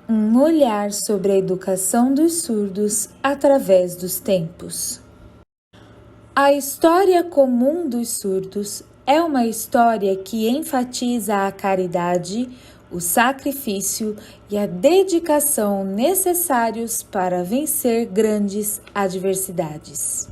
Um olhar sobre a educação dos surdos através dos tempos. A história comum dos surdos é uma história que enfatiza a caridade, o sacrifício e a dedicação necessários para vencer grandes adversidades.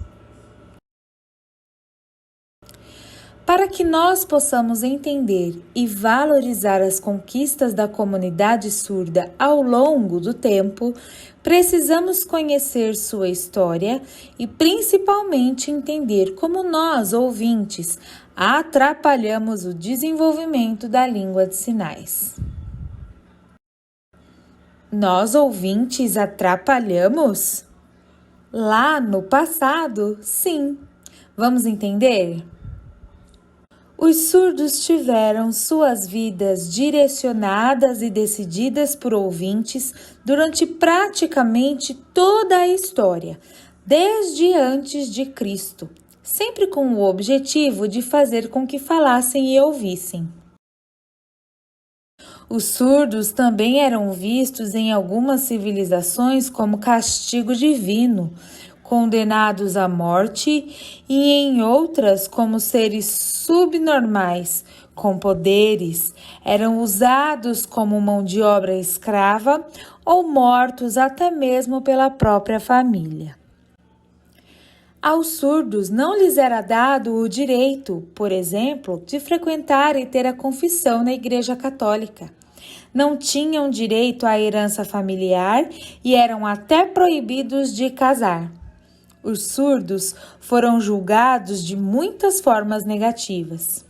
Para que nós possamos entender e valorizar as conquistas da comunidade surda ao longo do tempo, precisamos conhecer sua história e principalmente entender como nós, ouvintes, atrapalhamos o desenvolvimento da língua de sinais. Nós, ouvintes, atrapalhamos? Lá no passado, sim. Vamos entender? Os surdos tiveram suas vidas direcionadas e decididas por ouvintes durante praticamente toda a história, desde antes de Cristo, sempre com o objetivo de fazer com que falassem e ouvissem. Os surdos também eram vistos em algumas civilizações como castigo divino, condenados à morte, e em outras como seres subnormais, com poderes, eram usados como mão de obra escrava ou mortos até mesmo pela própria família. Aos surdos não lhes era dado o direito, por exemplo, de frequentar e ter a confissão na Igreja Católica. Não tinham direito à herança familiar e eram até proibidos de casar. Os surdos foram julgados de muitas formas negativas.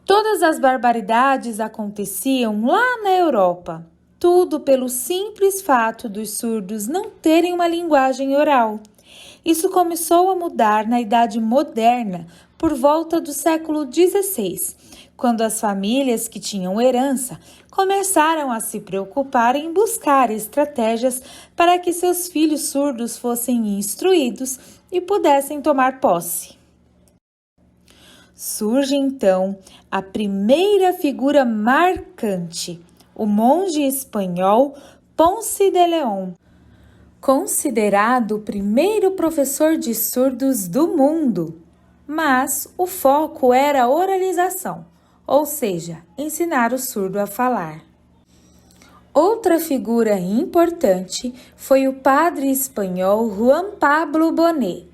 Todas as barbaridades aconteciam lá na Europa, tudo pelo simples fato dos surdos não terem uma linguagem oral. Isso começou a mudar na Idade Moderna, por volta do século XVI, quando as famílias que tinham herança começaram a se preocupar em buscar estratégias para que seus filhos surdos fossem instruídos e pudessem tomar posse. Surge então a primeira figura marcante, o monge espanhol Ponce de León, considerado o primeiro professor de surdos do mundo. Mas o foco era a oralização, ou seja, ensinar o surdo a falar. Outra figura importante foi o padre espanhol Juan Pablo Bonet.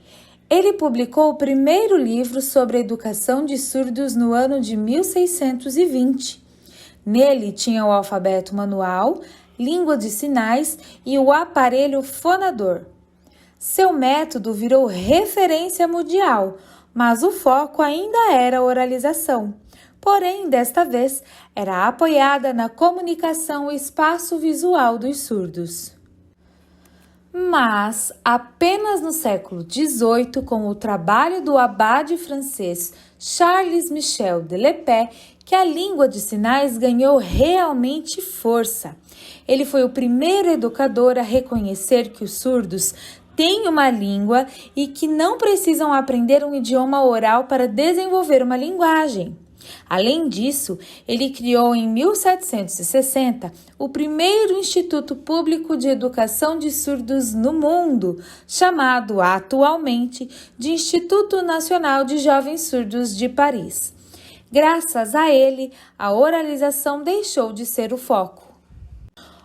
Ele publicou o primeiro livro sobre a educação de surdos no ano de 1620. Nele tinha o alfabeto manual, língua de sinais e o aparelho fonador. Seu método virou referência mundial, mas o foco ainda era a oralização. Porém, desta vez, era apoiada na comunicação espaço-visual dos surdos. Mas, apenas no século XVIII, com o trabalho do abade francês Charles Michel de Lepée, que a língua de sinais ganhou realmente força. Ele foi o primeiro educador a reconhecer que os surdos têm uma língua e que não precisam aprender um idioma oral para desenvolver uma linguagem. Além disso, ele criou em 1760 o primeiro Instituto Público de Educação de Surdos no mundo, chamado atualmente de Instituto Nacional de Jovens Surdos de Paris. Graças a ele, a oralização deixou de ser o foco.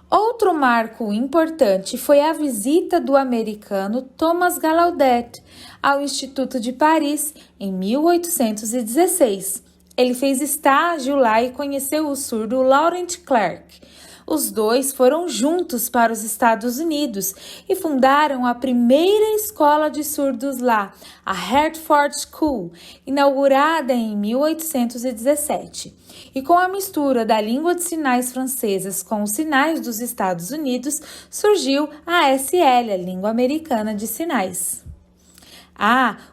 Outro marco importante foi a visita do americano Thomas Gallaudet ao Instituto de Paris em 1816. Ele fez estágio lá e conheceu o surdo Laurent Clerc. Os dois foram juntos para os Estados Unidos e fundaram a primeira escola de surdos lá, a Hertford School, inaugurada em 1817. E com a mistura da língua de sinais francesas com os sinais dos Estados Unidos, surgiu a ASL, a língua americana de sinais.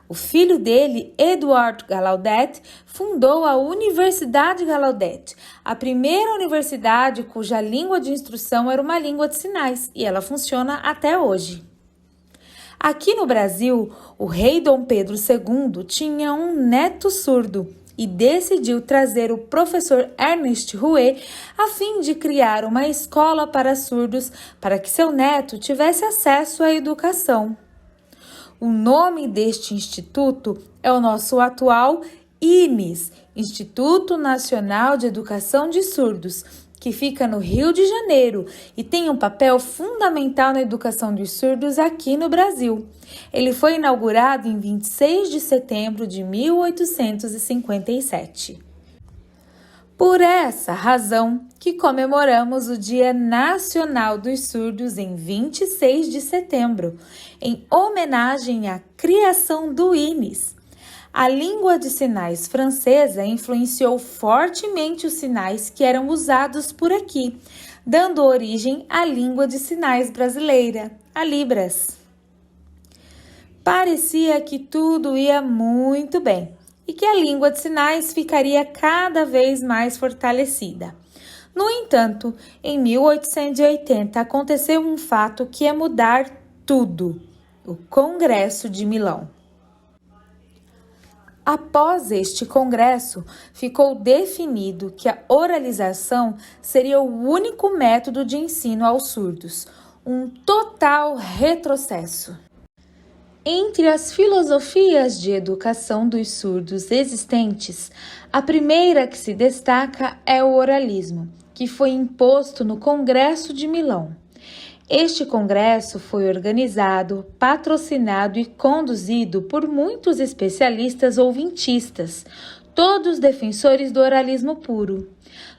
O filho dele, Edward Gallaudet, fundou a Universidade Gallaudet, a primeira universidade cuja língua de instrução era uma língua de sinais, e ela funciona até hoje. Aqui no Brasil, o rei Dom Pedro II tinha um neto surdo, e decidiu trazer o professor Ernest Rouet a fim de criar uma escola para surdos para que seu neto tivesse acesso à educação. O nome deste instituto é o nosso atual INES, Instituto Nacional de Educação de Surdos, que fica no Rio de Janeiro e tem um papel fundamental na educação dos surdos aqui no Brasil. Ele foi inaugurado em 26 de setembro de 1857. Por essa razão que comemoramos o Dia Nacional dos Surdos em 26 de setembro, em homenagem à criação do INES. A língua de sinais francesa influenciou fortemente os sinais que eram usados por aqui, dando origem à língua de sinais brasileira, a Libras. Parecia que tudo ia muito bem e que a língua de sinais ficaria cada vez mais fortalecida. No entanto, em 1880 aconteceu um fato que ia mudar tudo: o Congresso de Milão. Após este congresso, ficou definido que a oralização seria o único método de ensino aos surdos, um total retrocesso. Entre as filosofias de educação dos surdos existentes, a primeira que se destaca é o oralismo, que foi imposto no Congresso de Milão. Este congresso foi organizado, patrocinado e conduzido por muitos especialistas ouvintistas, todos defensores do oralismo puro.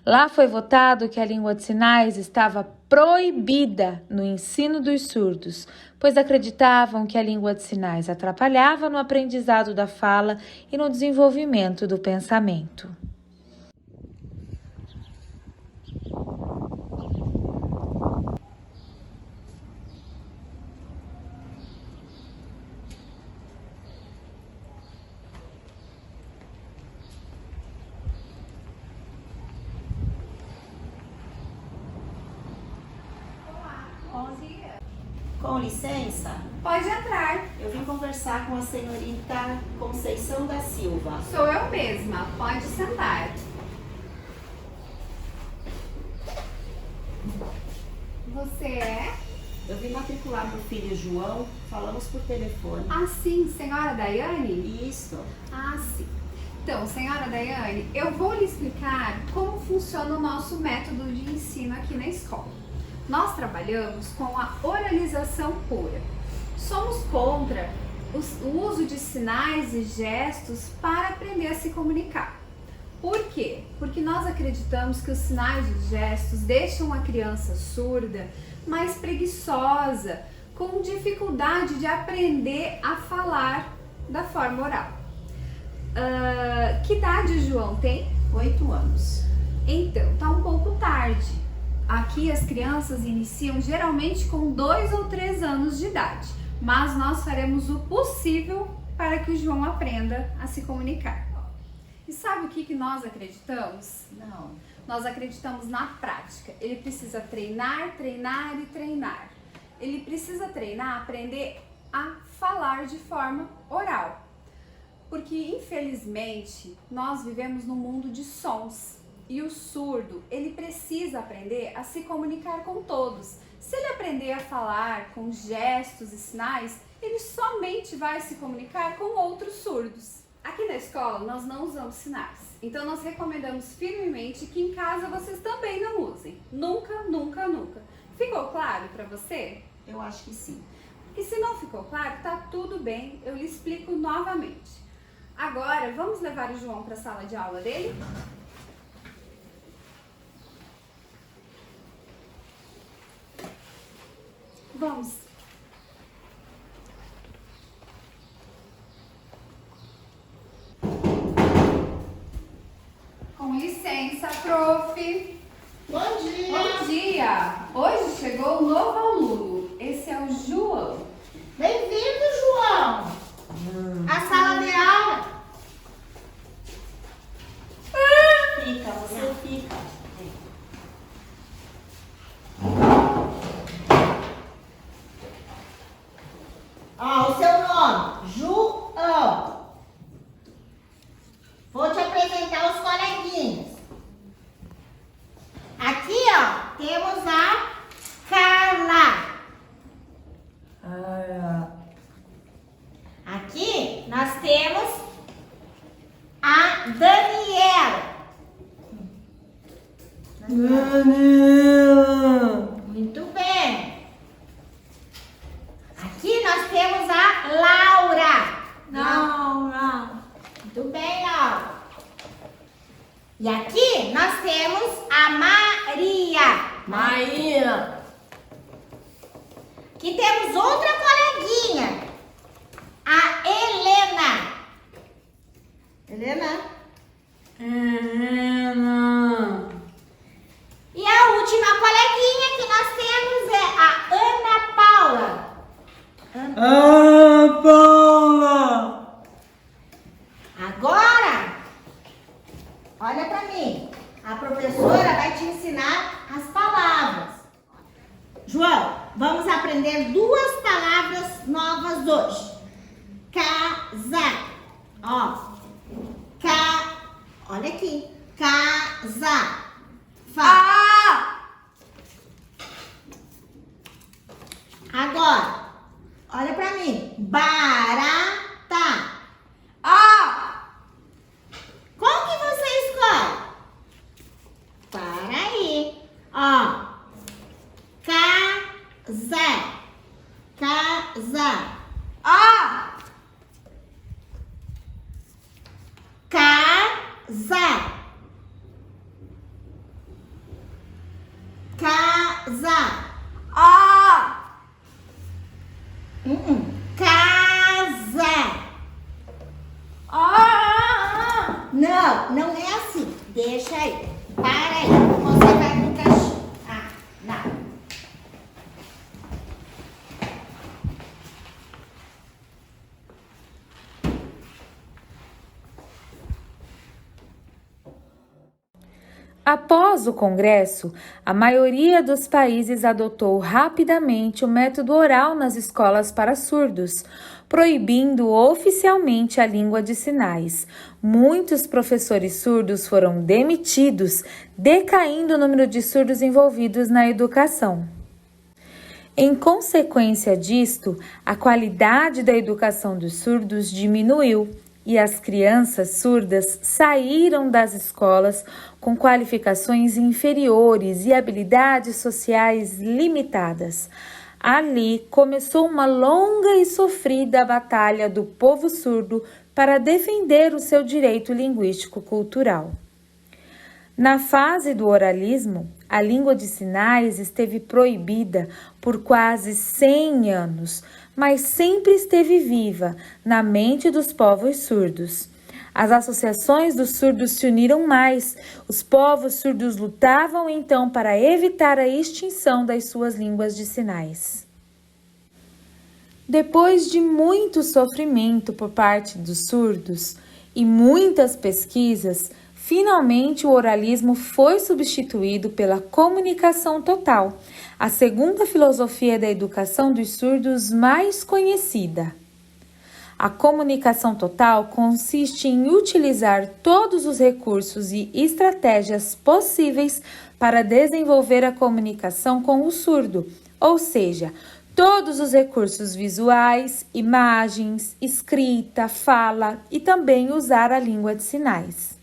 Lá foi votado que a língua de sinais estava proibida no ensino dos surdos, pois acreditavam que a língua de sinais atrapalhava no aprendizado da fala e no desenvolvimento do pensamento. Com licença, Pode entrar. eu vim conversar com a senhorita Conceição da Silva. Sou eu mesma. Pode sentar. Você é? Eu vim matricular meu filho João, falamos por telefone. Ah, sim, senhora Daiane? Isso. Ah, sim. Então, senhora Daiane, eu vou lhe explicar como funciona o nosso método de ensino aqui na escola. Nós trabalhamos com a oralização pura. Somos contra o uso de sinais e gestos para aprender a se comunicar. Por quê? Porque nós acreditamos que os sinais e gestos deixam a criança surda mais preguiçosa, com dificuldade de aprender a falar da forma oral. Que idade o João tem? 8 anos. Então, tá um pouco tarde. Aqui as crianças iniciam geralmente com 2 ou 3 anos de idade, mas nós faremos o possível para que o João aprenda a se comunicar. E sabe o que nós acreditamos? Não. Nós acreditamos na prática. Ele precisa treinar, treinar e treinar. Ele precisa treinar, aprender a falar de forma oral. Porque, infelizmente, nós vivemos num mundo de sons. E o surdo, ele precisa aprender a se comunicar com todos. Se ele aprender a falar com gestos e sinais, ele somente vai se comunicar com outros surdos. Aqui na escola nós não usamos sinais, então nós recomendamos firmemente que em casa vocês também não usem. Nunca, nunca, nunca. Ficou claro para você? Eu acho que sim. E se não ficou claro, tá tudo bem, eu lhe explico novamente. Agora, vamos levar o João para a sala de aula dele? Vamos. Com licença, prof. Bom dia! Bom dia! Hoje chegou um novo aluno. Esse é o João. Bem-vindo, João! A sala de aula. Fica, você fica. O seu nome? João. Vou te apresentar Muito bem. Aqui nós temos a Laura. Não. Muito bem, Laura. E aqui nós temos a Maria. Aqui temos outra coleguinha, a Helena. E a última coleguinha que nós temos é a Ana Paula. Agora, olha pra mim. A professora vai te ensinar as palavras. João, vamos aprender 2 palavras novas hoje. Casa. Olha aqui. Casa. Agora, olha pra mim. Barata. Como que você escolhe? Para aí. Casa. Casa. Casa. Casa. Não é assim. Deixa aí. Para aí. Você vai pro cachorro. Não. Após o Congresso, a maioria dos países adotou rapidamente o método oral nas escolas para surdos, proibindo oficialmente a língua de sinais. Muitos professores surdos foram demitidos, decaindo o número de surdos envolvidos na educação. Em consequência disto, a qualidade da educação dos surdos diminuiu e as crianças surdas saíram das escolas com qualificações inferiores e habilidades sociais limitadas. Ali começou uma longa e sofrida batalha do povo surdo para defender o seu direito linguístico-cultural. Na fase do oralismo, a língua de sinais esteve proibida por quase 100 anos, mas sempre esteve viva na mente dos povos surdos. As associações dos surdos se uniram mais. Os povos surdos lutavam então para evitar a extinção das suas línguas de sinais. Depois de muito sofrimento por parte dos surdos e muitas pesquisas, finalmente o oralismo foi substituído pela comunicação total, a segunda filosofia da educação dos surdos mais conhecida. A comunicação total consiste em utilizar todos os recursos e estratégias possíveis para desenvolver a comunicação com o surdo, ou seja, todos os recursos visuais, imagens, escrita, fala e também usar a língua de sinais.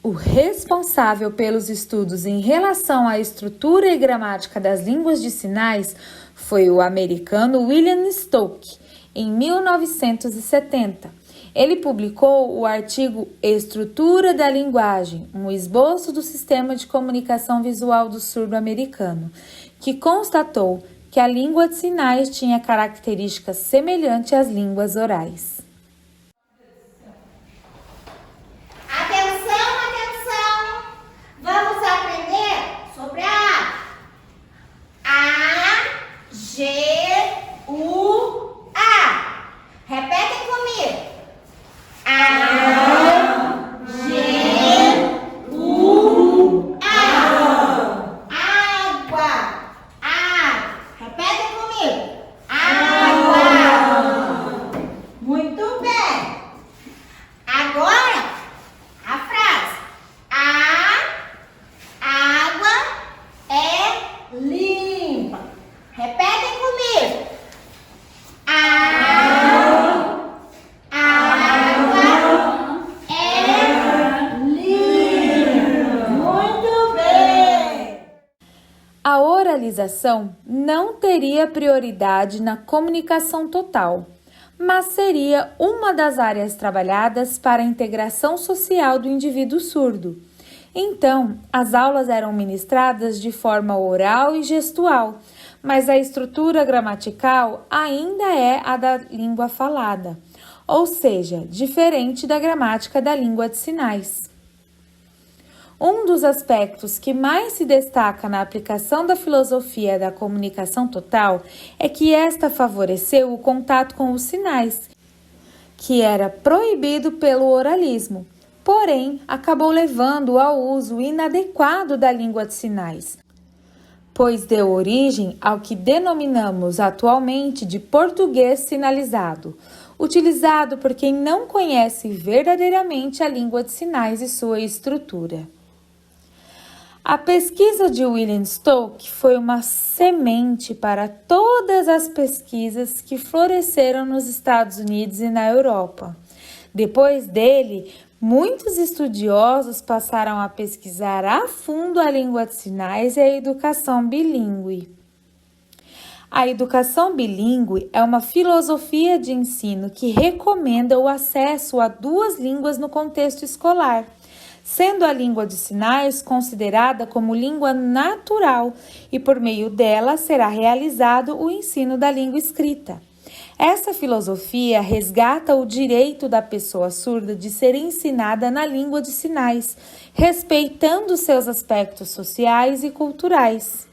O responsável pelos estudos em relação à estrutura e gramática das línguas de sinais foi o americano William Stoke, em 1970. Ele publicou o artigo Estrutura da Linguagem, um esboço do sistema de comunicação visual do surdo americano, que constatou que a língua de sinais tinha características semelhantes às línguas orais. Vamos aprender sobre a A-G-U-A. Repetem comigo. A-G-U-A. Água. Repetem comigo. Água. Muito A oralização não teria prioridade na comunicação total, mas seria uma das áreas trabalhadas para a integração social do indivíduo surdo. Então, as aulas eram ministradas de forma oral e gestual, mas a estrutura gramatical ainda é a da língua falada, ou seja, diferente da gramática da língua de sinais. Um dos aspectos que mais se destaca na aplicação da filosofia da comunicação total é que esta favoreceu o contato com os sinais, que era proibido pelo oralismo, porém acabou levando ao uso inadequado da língua de sinais, pois deu origem ao que denominamos atualmente de português sinalizado, utilizado por quem não conhece verdadeiramente a língua de sinais e sua estrutura. A pesquisa de William Stoke foi uma semente para todas as pesquisas que floresceram nos Estados Unidos e na Europa. Depois dele, muitos estudiosos passaram a pesquisar a fundo a língua de sinais e a educação bilíngue. A educação bilíngue é uma filosofia de ensino que recomenda o acesso a duas línguas no contexto escolar, sendo a língua de sinais considerada como língua natural e por meio dela será realizado o ensino da língua escrita. Essa filosofia resgata o direito da pessoa surda de ser ensinada na língua de sinais, respeitando seus aspectos sociais e culturais.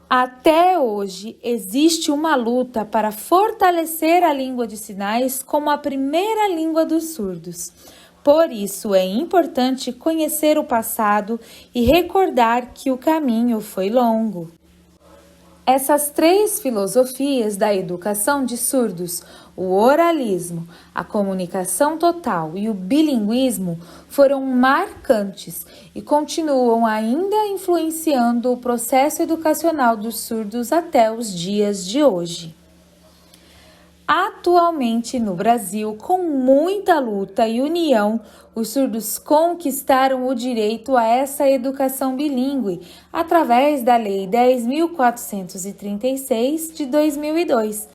Até hoje, existe uma luta para fortalecer a língua de sinais como a primeira língua dos surdos. Por isso, é importante conhecer o passado e recordar que o caminho foi longo. Essas três filosofias da educação de surdos, o oralismo, a comunicação total e o bilinguismo, foram marcantes e continuam ainda influenciando o processo educacional dos surdos até os dias de hoje. Atualmente, no Brasil, com muita luta e união, os surdos conquistaram o direito a essa educação bilíngue através da Lei 10.436 de 2002,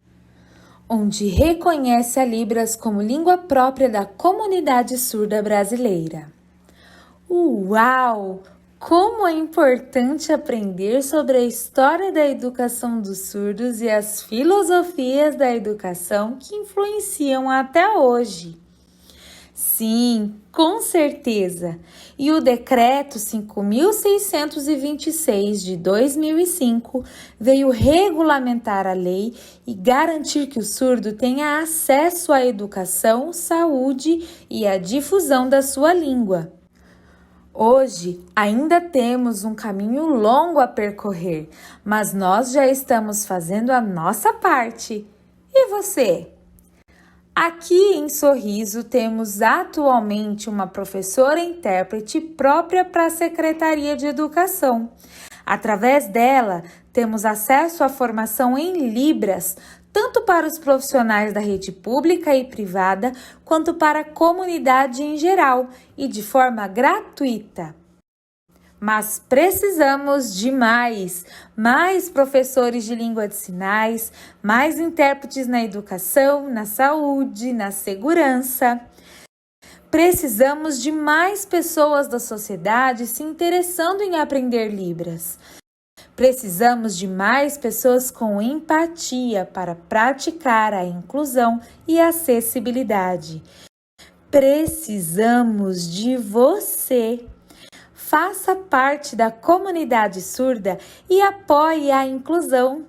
onde reconhece a Libras como língua própria da comunidade surda brasileira. Uau! Como é importante aprender sobre a história da educação dos surdos e as filosofias da educação que influenciam até hoje. Sim, com certeza! E o Decreto 5.626 de 2005 veio regulamentar a lei e garantir que o surdo tenha acesso à educação, saúde e à difusão da sua língua. Hoje, ainda temos um caminho longo a percorrer, mas nós já estamos fazendo a nossa parte. E você? Aqui em Sorriso temos atualmente uma professora intérprete própria para a Secretaria de Educação. Através dela, temos acesso à formação em Libras, tanto para os profissionais da rede pública e privada, quanto para a comunidade em geral e de forma gratuita. Mas precisamos de mais professores de língua de sinais, mais intérpretes na educação, na saúde, na segurança. Precisamos de mais pessoas da sociedade se interessando em aprender Libras. Precisamos de mais pessoas com empatia para praticar a inclusão e a acessibilidade. Precisamos de você. Faça parte da comunidade surda e apoie a inclusão.